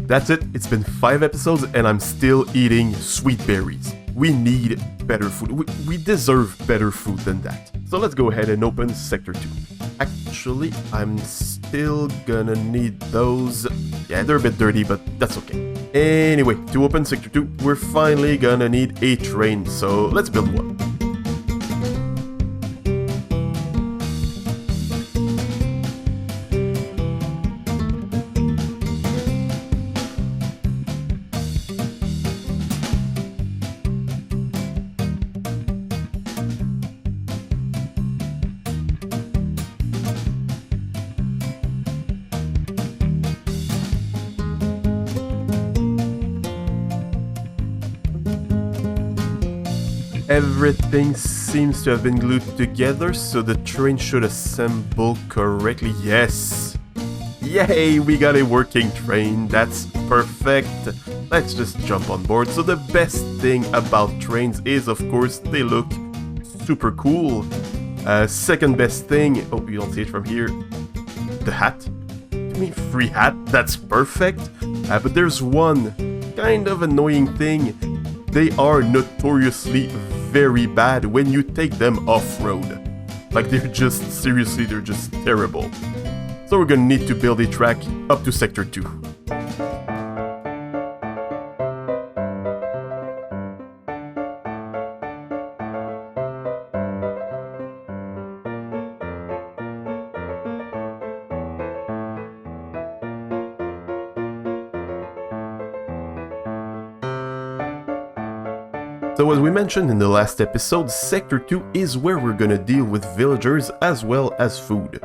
That's it, it's been 5 episodes and I'm still eating sweet berries. We need better food. We deserve better food than that. So let's go ahead and open Sector 2. Actually, I'm still gonna need those. Yeah, they're a bit dirty, but that's okay. Anyway, to open Sector 2, we're finally gonna need a train, so let's build one. Everything seems to have been glued together, so the train should assemble correctly. Yes! Yay, we got a working train, that's perfect. Let's just jump on board. So the best thing about trains is, of course, they look super cool. Second best thing, oh, you don't see it from here, the hat. I mean, free hat, that's perfect. But there's one kind of annoying thing. They are notoriously very bad when you take them off-road. Like, they're just terrible. So we're gonna need to build a track up to Sector 2. So as we mentioned in the last episode, Sector 2 is where we're gonna deal with villagers as well as food.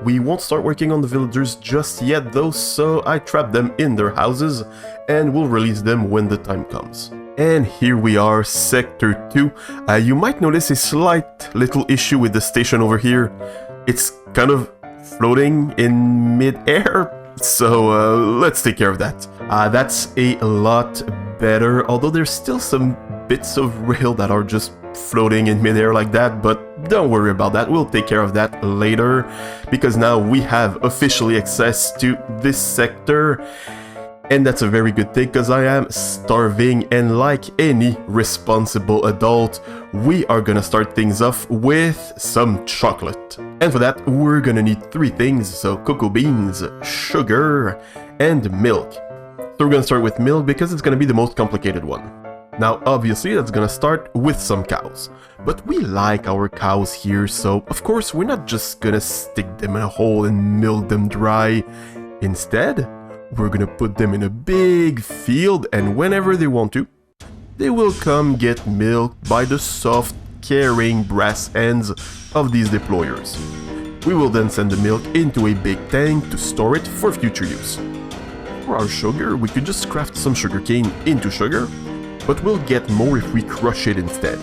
We won't start working on the villagers just yet though, so I trapped them in their houses and we'll release them when the time comes. And here we are, Sector 2. You might notice a slight little issue with the station over here. It's kind of floating in mid-air, so let's take care of that. That's a lot better, although there's still some bits of rail that are just floating in midair like that, but don't worry about that, we'll take care of that later, because now we have officially access to this sector, and that's a very good thing, because I am starving, and like any responsible adult, we are gonna start things off with some chocolate. And for that, we're gonna need 3 things, so cocoa beans, sugar, and milk. So we're gonna start with milk because it's gonna be the most complicated one. Now, obviously, that's gonna start with some cows. But we like our cows here, so of course we're not just gonna stick them in a hole and milk them dry. Instead, we're gonna put them in a big field, and whenever they want to, they will come get milked by the soft, caring brass ends of these deployers. We will then send the milk into a big tank to store it for future use. For our sugar, we could just craft some sugarcane into sugar, but we'll get more if we crush it instead.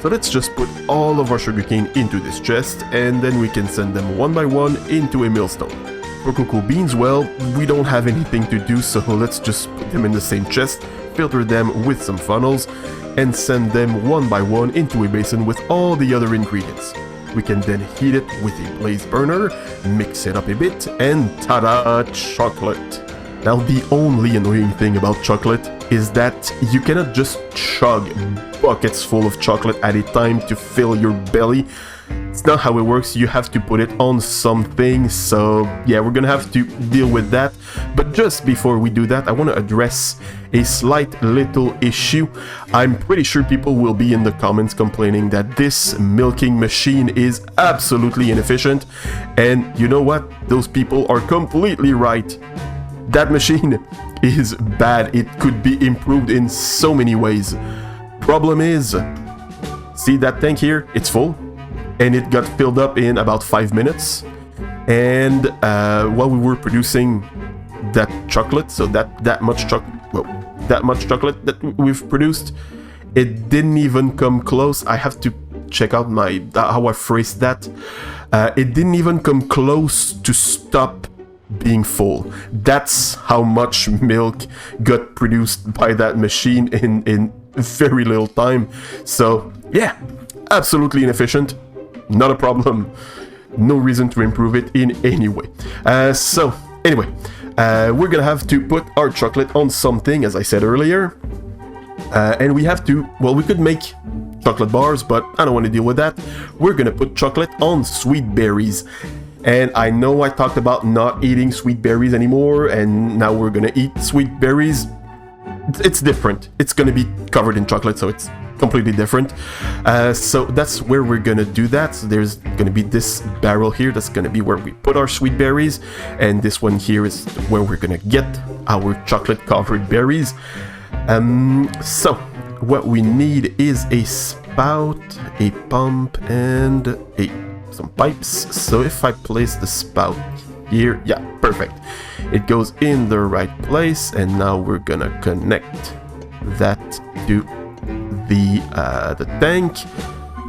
So let's just put all of our sugarcane into this chest, and then we can send them one by one into a millstone. For cocoa beans, well, we don't have anything to do, so let's just put them in the same chest, filter them with some funnels, and send them one by one into a basin with all the other ingredients. We can then heat it with a blaze burner, mix it up a bit, and ta-da, chocolate! Now, the only annoying thing about chocolate is that you cannot just chug buckets full of chocolate at a time to fill your belly. It's not how it works, you have to put it on something, so yeah, we're gonna have to deal with that. But just before we do that, I want to address a slight little issue. I'm pretty sure people will be in the comments complaining that this milking machine is absolutely inefficient, and you know what? Those people are completely right. That machine is bad. It could be improved in so many ways. Problem is, see that tank here? It's full, and it got filled up in about 5 minutes. And while we were producing that chocolate, so that much chocolate that we've produced, it didn't even come close. I have to check out how I phrased that. It didn't even come close to stop being full. That's how much milk got produced by that machine in very little time. So yeah, absolutely inefficient, not a problem, no reason to improve it in any way. So Anyway, we're gonna have to put our chocolate on something, as I said earlier. And we have to, well, we could make chocolate bars, but I don't want to deal with that. We're gonna put chocolate on sweet berries. And I know I talked about not eating sweet berries anymore, and now we're gonna eat sweet berries. It's different. It's gonna be covered in chocolate, so it's completely different. So that's where we're gonna do that. So there's gonna be this barrel here, that's gonna be where we put our sweet berries, and this one here is where we're gonna get our chocolate covered berries. So what we need is a spout, a pump, and some pipes. So if I place the spout here, yeah, perfect, it goes in the right place. And now we're gonna connect that to the tank,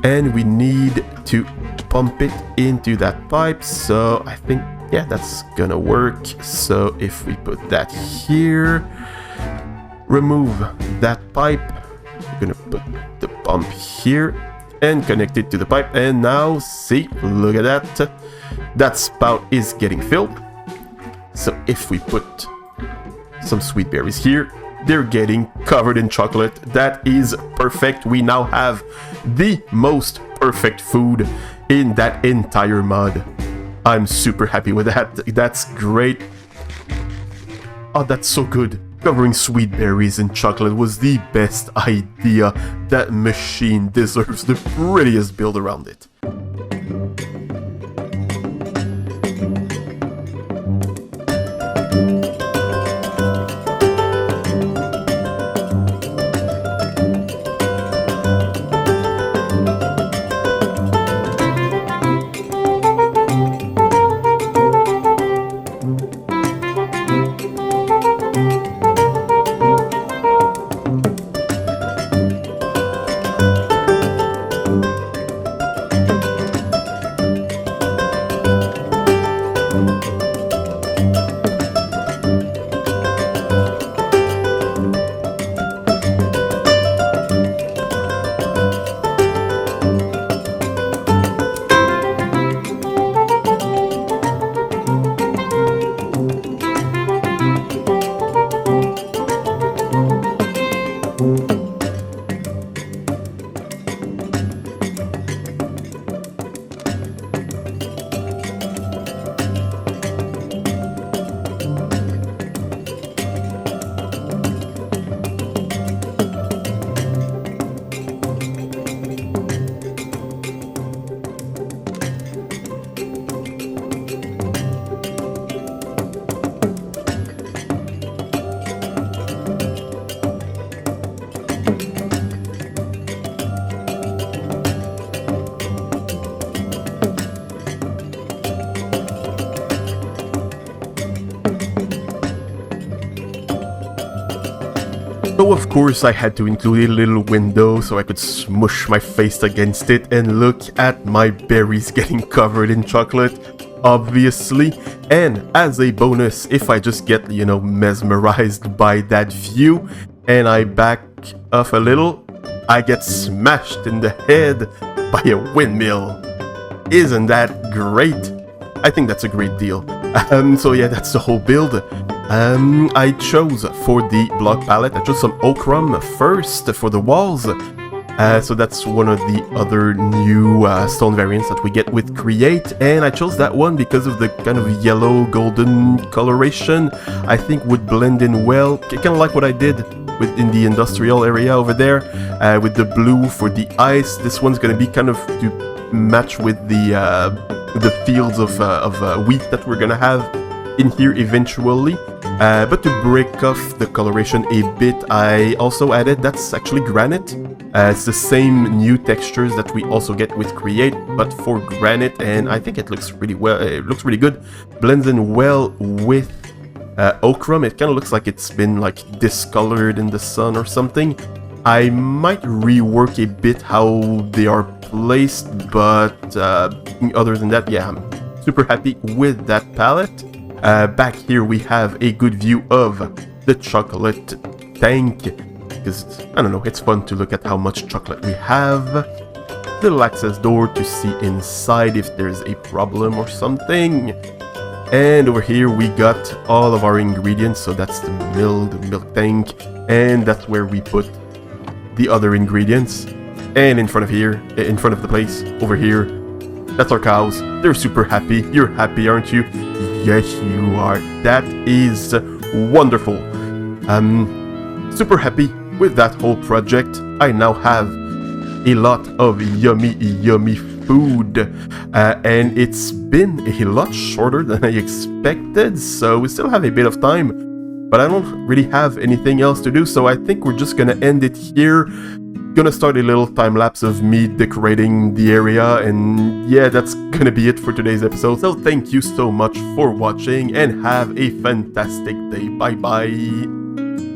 and we need to pump it into that pipe. So I think, yeah, that's gonna work. So if we put that here, remove that pipe, we're gonna put the pump here and connect it to the pipe, and now see, look at that, that spout is getting filled. So if we put some sweet berries here, they're getting covered in chocolate. That is perfect. We now have the most perfect food in that entire mod. I'm super happy with that. That's great. Oh, that's so good. Covering sweet berries in chocolate was the best idea. That machine deserves the prettiest build around it. So of course I had to include a little window so I could smush my face against it and look at my berries getting covered in chocolate, obviously. And as a bonus, if I just get, you know, mesmerized by that view and I back off a little, I get smashed in the head by a windmill. Isn't that great? I think that's a great deal. So yeah, that's the whole build. I chose for the block palette, I chose some ochrum first for the walls. So that's one of the other new stone variants that we get with Create, and I chose that one because of the kind of yellow golden coloration. I think would blend in well, kind of like what I did in the industrial area over there, with the blue for the ice. This one's gonna be kind of to match with the fields of wheat that we're gonna have in here eventually. But to break off the coloration a bit, I also added, that's actually granite. It's the same new textures that we also get with Create, but for granite, and I think it looks really well. It looks really good. Blends in well with ochrum. It kind of looks like it's been like discolored in the sun or something. I might rework a bit how they are placed, but other than that, yeah, I'm super happy with that palette. Back here we have a good view of the chocolate tank, because, I don't know, it's fun to look at how much chocolate we have. Little access door to see inside if there's a problem or something. And over here we got all of our ingredients, so that's the milk tank, and that's where we put the other ingredients. And in front of the place, over here, that's our cows. They're super happy. You're happy, aren't you? Yes, you are. That is wonderful. Super happy with that whole project. I now have a lot of yummy food, and it's been a lot shorter than I expected, so we still have a bit of time, but I don't really have anything else to do, so I think we're just gonna end it here. Gonna start a little time lapse of me decorating the area, and yeah, that's gonna be it for today's episode. So thank you so much for watching and have a fantastic day. Bye bye.